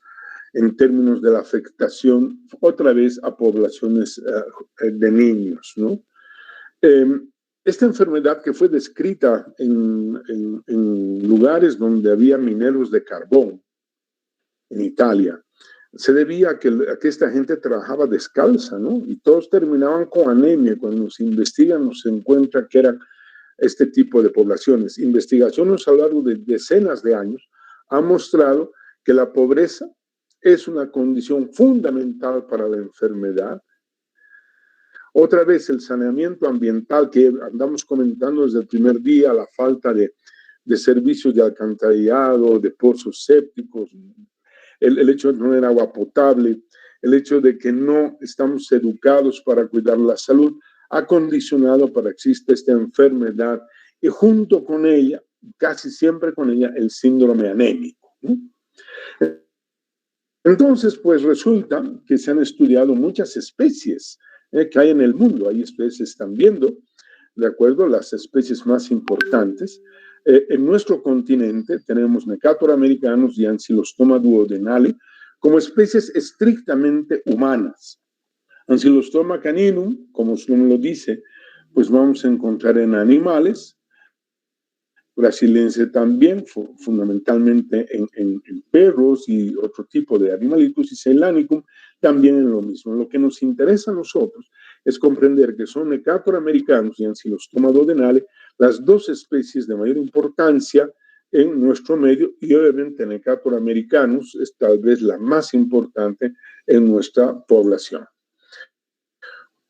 en términos de la afectación, otra vez, a poblaciones de niños, ¿no? Esta enfermedad, que fue descrita en lugares donde había mineros de carbón, en Italia, se debía a que esta gente trabajaba descalza, ¿no? Y todos terminaban con anemia. Cuando se investigan, se encuentra que eran este tipo de poblaciones. Investigaciones a lo largo de decenas de años han mostrado que la pobreza es una condición fundamental para la enfermedad. Otra vez, el saneamiento ambiental que andamos comentando desde el primer día, la falta de servicios de alcantarillado, de pozos sépticos, el hecho de no tener agua potable, el hecho de que no estamos educados para cuidar la salud, ha condicionado para que exista esta enfermedad, y junto con ella, casi siempre con ella, el síndrome anémico, ¿no? Entonces, pues resulta que se han estudiado muchas especies que hay en el mundo. Hay especies, están viendo, de acuerdo, las especies más importantes. En nuestro continente tenemos Necator americanus y Ancylostoma duodenale como especies estrictamente humanas. Ancylostoma caninum, como su nombre lo dice, pues vamos a encontrar en animales. Brasiliense también, fundamentalmente en perros y otro tipo de animalitos, y Ceylanicum también en lo mismo. Lo que nos interesa a nosotros es comprender que son Necator americanus y Ancylostoma duodenale las dos especies de mayor importancia en nuestro medio, y obviamente Necator americanus es tal vez la más importante en nuestra población.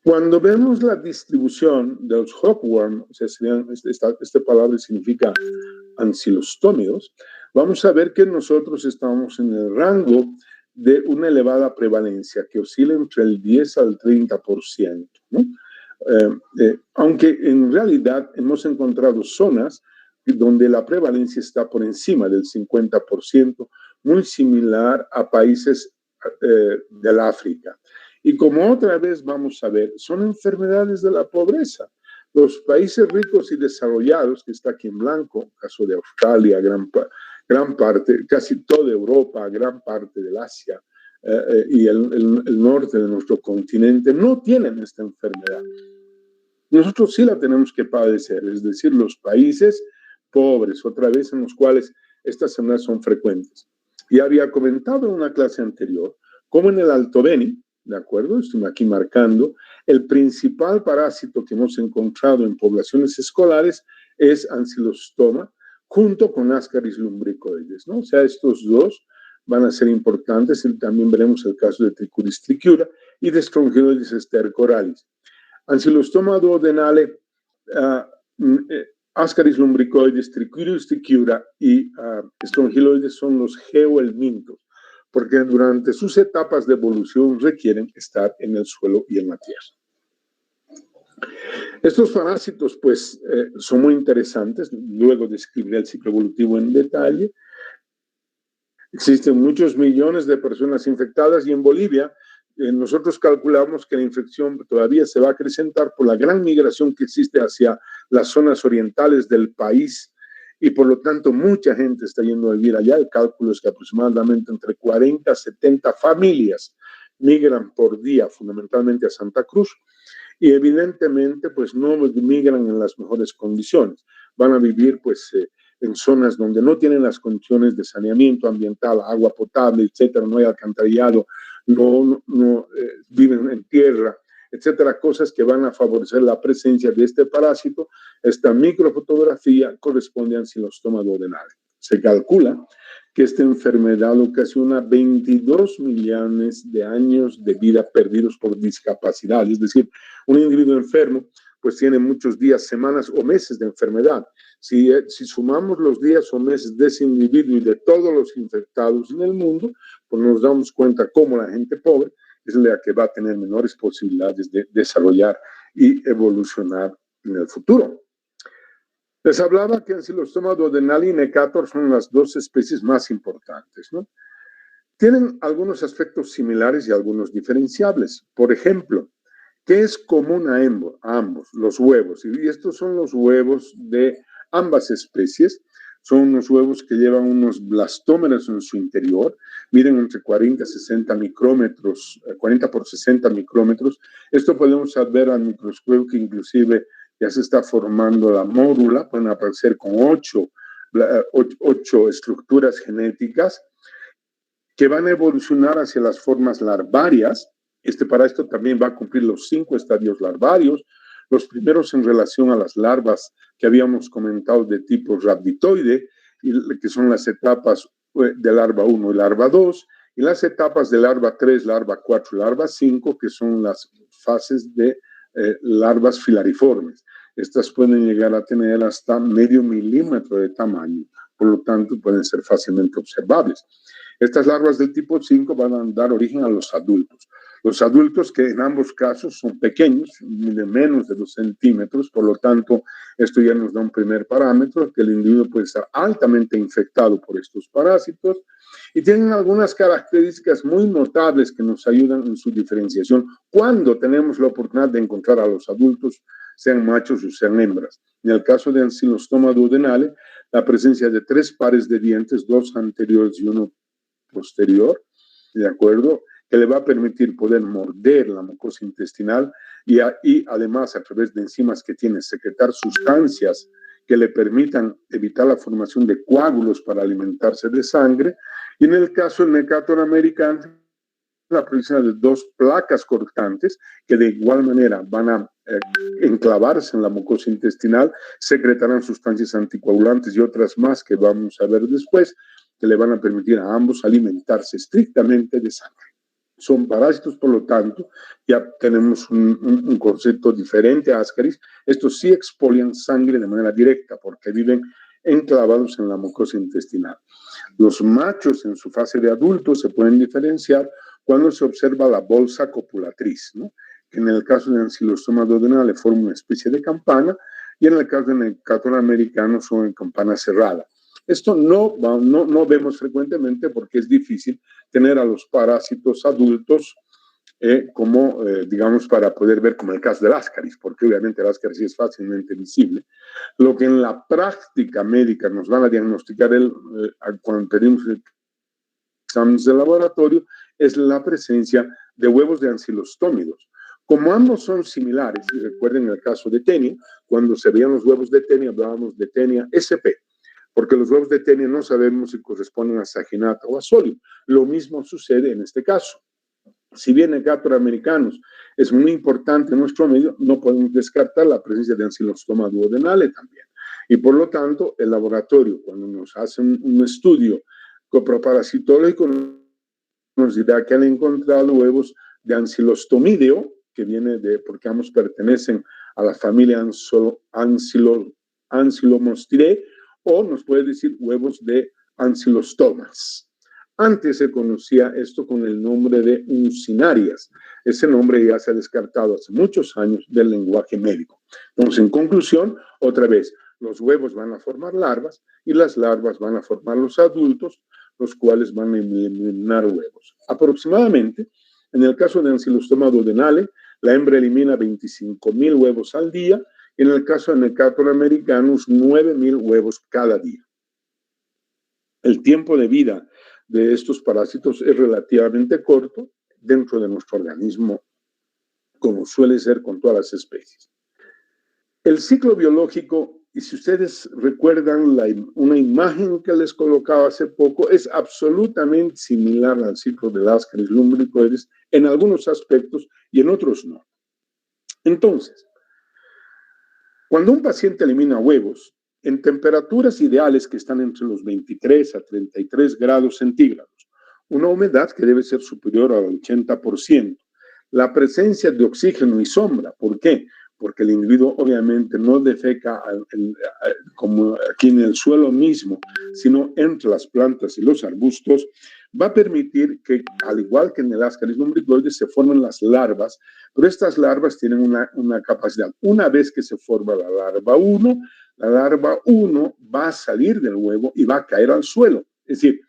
Cuando vemos la distribución de los hookworm, o sea, esta palabra significa ancilostómidos, vamos a ver que nosotros estamos en el rango de una elevada prevalencia que oscila entre el 10 al 30%, ¿no? Aunque en realidad hemos encontrado zonas donde la prevalencia está por encima del 50%, muy similar a países del África. Y como otra vez vamos a ver, son enfermedades de la pobreza. Los países ricos y desarrollados, que está aquí en blanco, caso de Australia, gran parte, casi toda Europa, gran parte del Asia y el norte de nuestro continente, no tienen esta enfermedad. Nosotros sí la tenemos que padecer, es decir, los países pobres, otra vez en los cuales estas enfermedades son frecuentes. Ya había comentado en una clase anterior, como en el Alto Beni, ¿de acuerdo? Estoy aquí marcando, el principal parásito que hemos encontrado en poblaciones escolares es Ancylostoma, junto con Ascaris lumbricoides, ¿no? O sea, estos dos van a ser importantes, y también veremos el caso de Trichuris trichiura y de Strongyloides stercoralis. Ancylostoma duodenale, Ascaris lumbricoides, Trichuris trichiura y Strongyloides son los geohelmintos, porque durante sus etapas de evolución requieren estar en el suelo y en la tierra. Estos parásitos, pues, son muy interesantes. Luego describiré el ciclo evolutivo en detalle. Existen muchos millones de personas infectadas y en Bolivia nosotros calculamos que la infección todavía se va a acrecentar por la gran migración que existe hacia las zonas orientales del país y por lo tanto mucha gente está yendo a vivir allá. El cálculo es que aproximadamente entre 40 a 70 familias migran por día fundamentalmente a Santa Cruz y evidentemente pues no migran en las mejores condiciones. Van a vivir pues en zonas donde no tienen las condiciones de saneamiento ambiental, agua potable, etcétera, no hay alcantarillado, viven en tierra, etcétera, cosas que van a favorecer la presencia de este parásito. Esta microfotografía corresponde a Ancylostoma duodenale. Se calcula que esta enfermedad ocasiona 22 millones de años de vida perdidos por discapacidad, es decir, un individuo enfermo pues tiene muchos días, semanas o meses de enfermedad. Si sumamos los días o meses de ese individuo y de todos los infectados en el mundo, pues nos damos cuenta cómo la gente pobre es la que va a tener menores posibilidades de desarrollar y evolucionar en el futuro. Les hablaba que Ancylostoma duodenale y Necator son las dos especies más importantes, ¿no? Tienen algunos aspectos similares y algunos diferenciables. Por ejemplo, ¿qué es común a ambos? Los huevos. Y estos son los huevos de ambas especies. Son unos huevos que llevan unos blastómeros en su interior, miden entre 40 y 60 micrómetros, 40 por 60 micrómetros. Esto podemos ver al microscopio que inclusive ya se está formando la mórula, pueden aparecer con 8 estructuras genéticas que van a evolucionar hacia las formas larvarias. Este parásito también va a cumplir los 5 estadios larvarios, los primeros en relación a las larvas que habíamos comentado de tipo rhabditoide, que son las etapas de larva 1 y larva 2, y las etapas de larva 3, larva 4 y larva 5, que son las fases de larvas filariformes. Estas pueden llegar a tener hasta medio milímetro de tamaño, por lo tanto pueden ser fácilmente observables. Estas larvas del tipo 5 van a dar origen a los adultos. Los adultos, que en ambos casos son pequeños, de menos de 2 centímetros, por lo tanto, esto ya nos da un primer parámetro, que el individuo puede estar altamente infectado por estos parásitos y tienen algunas características muy notables que nos ayudan en su diferenciación cuando tenemos la oportunidad de encontrar a los adultos, sean machos o sean hembras. En el caso de Ancylostoma duodenale, la presencia de 3 pares de dientes, 2 anteriores y 1 posterior, ¿de acuerdo?, que le va a permitir poder morder la mucosa intestinal y además a través de enzimas que tiene secretar sustancias que le permitan evitar la formación de coágulos para alimentarse de sangre. Y en el caso del Necator americano, la presencia de 2 placas cortantes que de igual manera van a enclavarse en la mucosa intestinal, secretarán sustancias anticoagulantes y otras más que vamos a ver después, que le van a permitir a ambos alimentarse estrictamente de sangre. Son parásitos, por lo tanto, ya tenemos un concepto diferente a Ascaris. Estos sí expolian sangre de manera directa porque viven enclavados en la mucosa intestinal. Los machos en su fase de adultos se pueden diferenciar cuando se observa la bolsa copulatriz, ¿no? Que en el caso del ancilostoma duodenale forma una especie de campana y en el caso del Necator americano son en campana cerrada. Esto no vemos frecuentemente porque es difícil tener a los parásitos adultos digamos, para poder ver como el caso del Ascaris, porque obviamente el Ascaris es fácilmente visible. Lo que en la práctica médica nos van a diagnosticar cuando pedimos exámenes de laboratorio es la presencia de huevos de ancilostómidos. Como ambos son similares, y recuerden el caso de Tenia, cuando se veían los huevos de Tenia hablábamos de Tenia SP, porque los huevos de Tenia no sabemos si corresponden a saginata o a solium. Lo mismo sucede en este caso. Si bien en Necator americanos es muy importante en nuestro medio, no podemos descartar la presencia de ancilostoma duodenale también. Y por lo tanto, el laboratorio, cuando nos hacen un estudio coproparasitológico, nos dirá que han encontrado huevos de ancilostomideo, que viene porque ambos pertenecen a la familia Ancylomostidea, o nos puede decir huevos de ancilostomas. Antes se conocía esto con el nombre de uncinarias. Ese nombre ya se ha descartado hace muchos años del lenguaje médico. Entonces, en conclusión, otra vez, los huevos van a formar larvas y las larvas van a formar los adultos, los cuales van a eliminar huevos. Aproximadamente, en el caso de ancilostoma duodenale, la hembra elimina 25,000 huevos al día, y en el caso de Necator americanus, 9,000 huevos cada día. El tiempo de vida de estos parásitos es relativamente corto dentro de nuestro organismo, como suele ser con todas las especies. El ciclo biológico, y si ustedes recuerdan una imagen que les colocaba hace poco, es absolutamente similar al ciclo de Ascaris lumbricoides en algunos aspectos y en otros no. Entonces, cuando un paciente elimina huevos, en temperaturas ideales que están entre los 23 a 33 grados centígrados, una humedad que debe ser superior al 80%, la presencia de oxígeno y sombra. ¿Por qué? Porque el individuo obviamente no defeca como aquí en el suelo mismo, sino entre las plantas y los arbustos, va a permitir que, al igual que en el Ascaris lumbricoides, se formen las larvas, pero estas larvas tienen una capacidad. Una vez que se forma la larva 1, la larva 1 va a salir del huevo y va a caer al suelo. Es decir,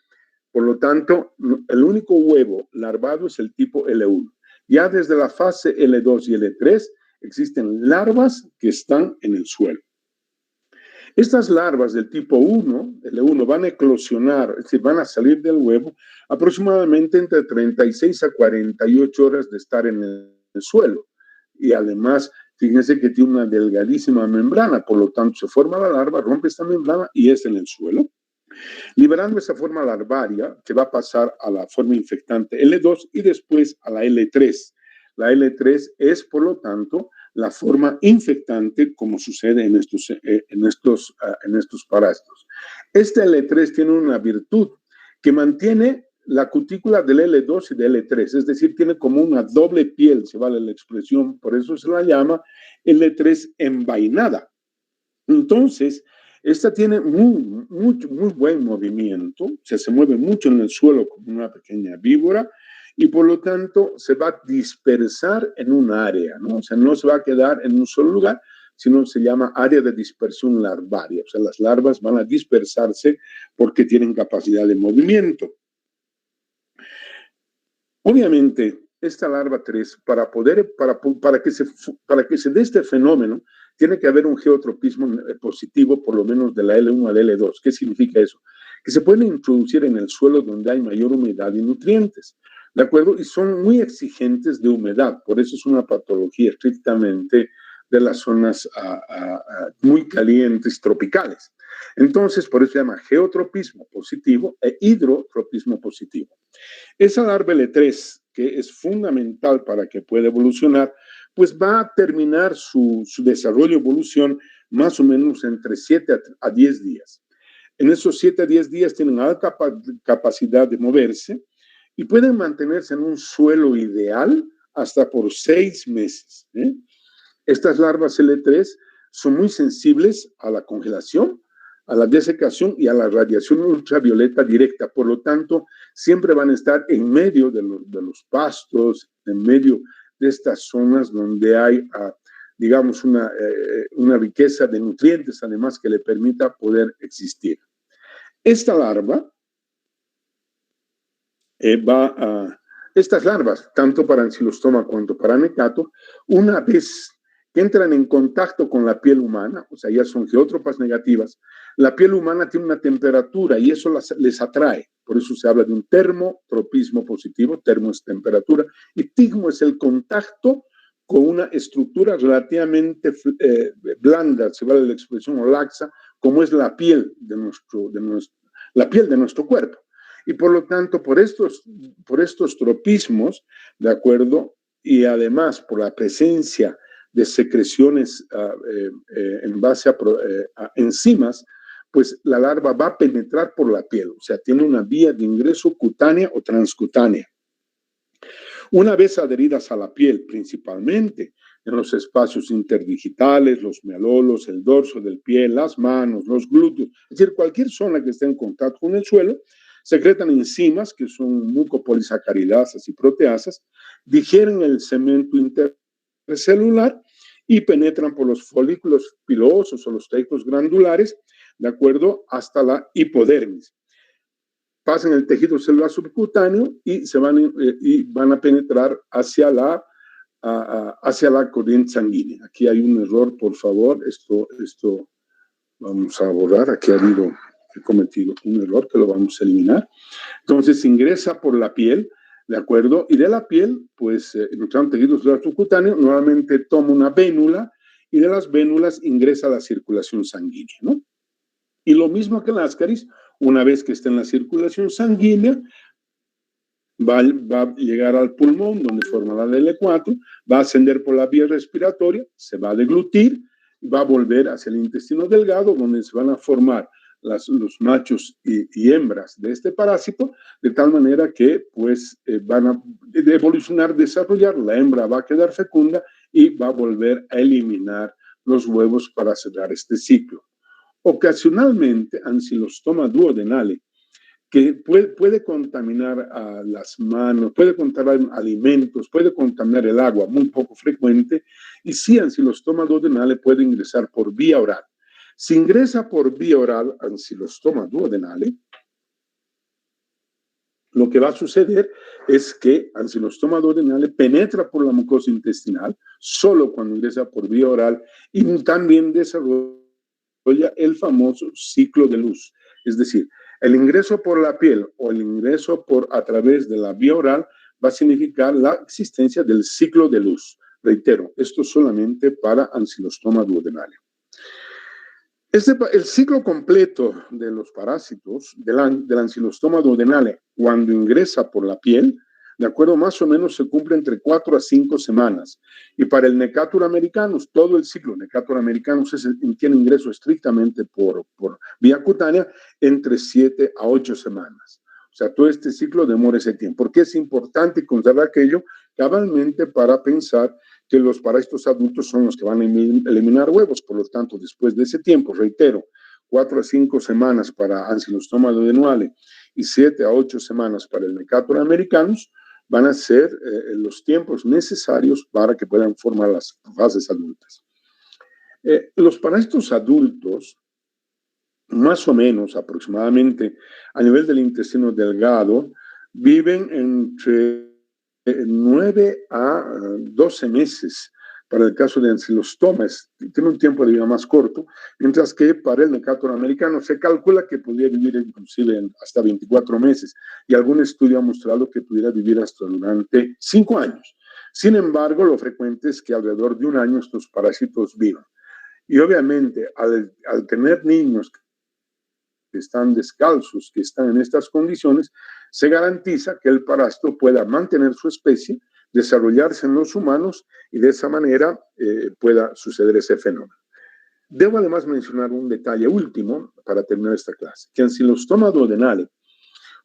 por lo tanto, el único huevo larvado es el tipo L1. Ya desde la fase L2 y L3 existen larvas que están en el suelo. Estas larvas del tipo 1, L1, van a eclosionar, es decir, van a salir del huevo aproximadamente entre 36 a 48 horas de estar en el suelo. Y además, fíjense que tiene una delgadísima membrana, por lo tanto, se forma la larva, rompe esta membrana y es en el suelo, liberando esa forma larvaria que va a pasar a la forma infectante L2 y después a la L3. La L3 es, por lo tanto, la forma infectante, como sucede en estos parásitos. Este L3 tiene una virtud que mantiene la cutícula del L2 y del L3, es decir, tiene como una doble piel, se vale la expresión, por eso se la llama L3 envainada. Entonces, esta tiene muy buen movimiento, o sea, se mueve mucho en el suelo como una pequeña víbora, y por lo tanto se va a dispersar en un área, ¿no? O sea, no se va a quedar en un solo lugar, sino se llama área de dispersión larvaria. O sea, las larvas van a dispersarse porque tienen capacidad de movimiento. Obviamente, esta larva 3, para que se dé este fenómeno, tiene que haber un geotropismo positivo, por lo menos de la L1 a la L2. ¿Qué significa eso? Que se pueden introducir en el suelo donde hay mayor humedad y nutrientes. ¿De acuerdo? Y son muy exigentes de humedad, por eso es una patología estrictamente de las zonas muy calientes tropicales. Entonces, por eso se llama geotropismo positivo e hidrotropismo positivo. Esa larva L3, que es fundamental para que pueda evolucionar, pues va a terminar su desarrollo y evolución más o menos entre 7 a 10 días. En esos 7 a 10 días tienen alta capacidad de moverse, y pueden mantenerse en un suelo ideal hasta por 6 meses. Estas larvas L3 son muy sensibles a la congelación, a la desecación y a la radiación ultravioleta directa. Por lo tanto, siempre van a estar en medio de los pastos, en medio de estas zonas donde hay, digamos, una riqueza de nutrientes, además, que le permita poder existir. Esta larva estas larvas, tanto para Ancylostoma cuanto para Necato, una vez que entran en contacto con la piel humana, o sea, ya son geótropas negativas, la piel humana tiene una temperatura y eso les atrae. Por eso se habla de un termotropismo positivo, termo es temperatura, y tigmo es el contacto con una estructura relativamente blanda, se vale la expresión, o laxa, como es la piel de nuestro cuerpo. Y por lo tanto, por estos tropismos, ¿de acuerdo? Y además por la presencia de secreciones en base a enzimas, pues la larva va a penetrar por la piel, o sea, tiene una vía de ingreso cutánea o transcutánea. Una vez adheridas a la piel, principalmente en los espacios interdigitales, los mealolos, el dorso del pie, las manos, los glúteos, es decir, cualquier zona que esté en contacto con el suelo, secretan enzimas que son mucopolisacaridasas y proteasas, digieren el cemento intercelular y penetran por los folículos pilosos o los tejidos glandulares, de acuerdo, hasta la hipodermis. Pasan el tejido celular subcutáneo y van a penetrar hacia la corriente sanguínea. Aquí hay un error, por favor, esto vamos a borrar, aquí he cometido un error que lo vamos a eliminar. Entonces ingresa por la piel, ¿de acuerdo? Y de la piel, pues, entrando en tejido celular subcutáneo, nuevamente toma una vénula y de las vénulas ingresa a la circulación sanguínea, ¿no? Y lo mismo que el ascaris, una vez que está en la circulación sanguínea, va a llegar al pulmón, donde forma la L4, va a ascender por la vía respiratoria, se va a deglutir, va a volver hacia el intestino delgado, donde se van a formar los machos y hembras de este parásito, de tal manera que pues van a evolucionar, desarrollar, la hembra va a quedar fecunda y va a volver a eliminar los huevos para cerrar este ciclo. Ocasionalmente, Ancylostoma duodenale, que puede contaminar a las manos, puede contaminar alimentos, puede contaminar el agua, muy poco frecuente, y sí, Ancylostoma duodenale puede ingresar por vía oral. Si ingresa por vía oral Ancylostoma duodenale, lo que va a suceder es que Ancylostoma duodenale penetra por la mucosa intestinal solo cuando ingresa por vía oral y también desarrolla el famoso ciclo de luz. Es decir, el ingreso por la piel o el ingreso a través de la vía oral va a significar la existencia del ciclo de luz. Reitero, esto solamente para Ancylostoma duodenale. El ciclo completo de los parásitos del Ancylostoma duodenale, cuando ingresa por la piel, de acuerdo, más o menos se cumple entre 4 a 5 semanas. Y para el Necatur americanus, todo el ciclo Necatur americanus tiene ingreso estrictamente por vía cutánea entre 7 a 8 semanas. O sea, todo este ciclo demora ese tiempo. ¿Por qué es importante considerar aquello? Cabalmente para pensar que los parásitos adultos son los que van a eliminar huevos. Por lo tanto, después de ese tiempo, reitero, 4 a 5 semanas para Ancylostoma duodenale y 7 a 8 semanas para el Necatur americanus, van a ser los tiempos necesarios para que puedan formar las fases adultas. Los parásitos adultos, más o menos aproximadamente a nivel del intestino delgado, viven entre 9 a 12 meses. Para el caso de Ancylostoma, tiene un tiempo de vida más corto, mientras que para el Necatur americano se calcula que podría vivir inclusive hasta 24 meses, y algún estudio ha mostrado que pudiera vivir hasta durante 5 años. Sin embargo, lo frecuente es que alrededor de un año estos parásitos vivan. Y obviamente, al tener niños que están descalzos, que están en estas condiciones, se garantiza que el parásito pueda mantener su especie, desarrollarse en los humanos y de esa manera pueda suceder ese fenómeno. Debo además mencionar un detalle último para terminar esta clase, que Ancylostoma duodenale,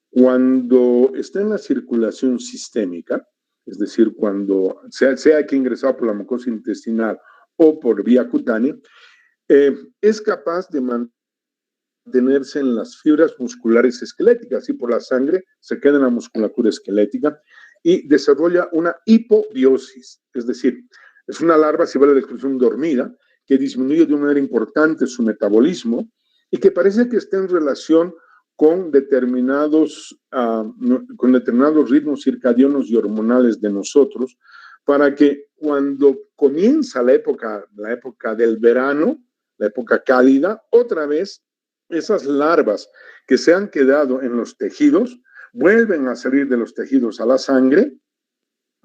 cuando está en la circulación sistémica, es decir, cuando sea que ingresado por la mucosa intestinal o por vía cutánea, es capaz de mantener mantenerse en las fibras musculares esqueléticas y por la sangre se queda en la musculatura esquelética y desarrolla una hipobiosis, es decir, es una larva, si vale la expresión, dormida, que disminuye de una manera importante su metabolismo y que parece que está en relación con determinados ritmos circadianos y hormonales de nosotros, para que cuando comienza la época del verano, la época cálida, otra vez esas larvas que se han quedado en los tejidos vuelven a salir de los tejidos a la sangre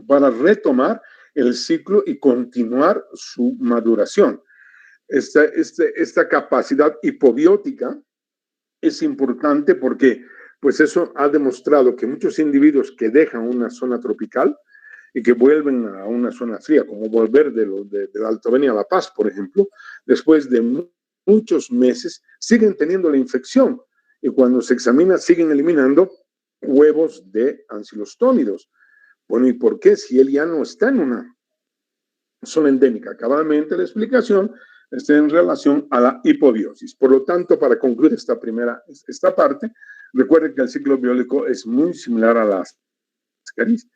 para retomar el ciclo y continuar su maduración. Esta capacidad hipobiótica es importante porque pues eso ha demostrado que muchos individuos que dejan una zona tropical y que vuelven a una zona fría, como volver de la Alto Beni a La Paz, por ejemplo, después de muchos meses siguen teniendo la infección y cuando se examina siguen eliminando huevos de ancilostómidos. Bueno, ¿y por qué? Si él ya no está en una zona endémica. Cabalmente la explicación está en relación a la hipobiosis. Por lo tanto, para concluir esta parte, recuerden que el ciclo biológico es muy similar a las caries,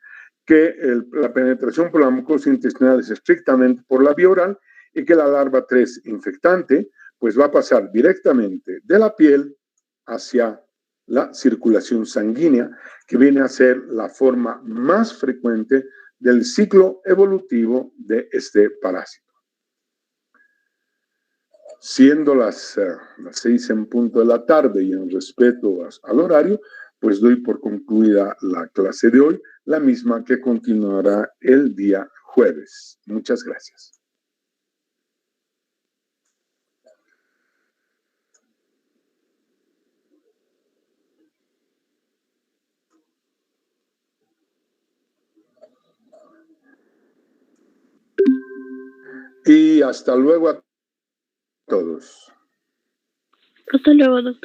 que la penetración por la mucosa intestinal es estrictamente por la vía oral y que la larva 3 infectante pues va a pasar directamente de la piel hacia la circulación sanguínea, que viene a ser la forma más frecuente del ciclo evolutivo de este parásito. Siendo las 6 en punto de la tarde y en respeto al horario, pues doy por concluida la clase de hoy, la misma que continuará el día jueves. Muchas gracias. Y hasta luego a todos. Hasta luego, doctor.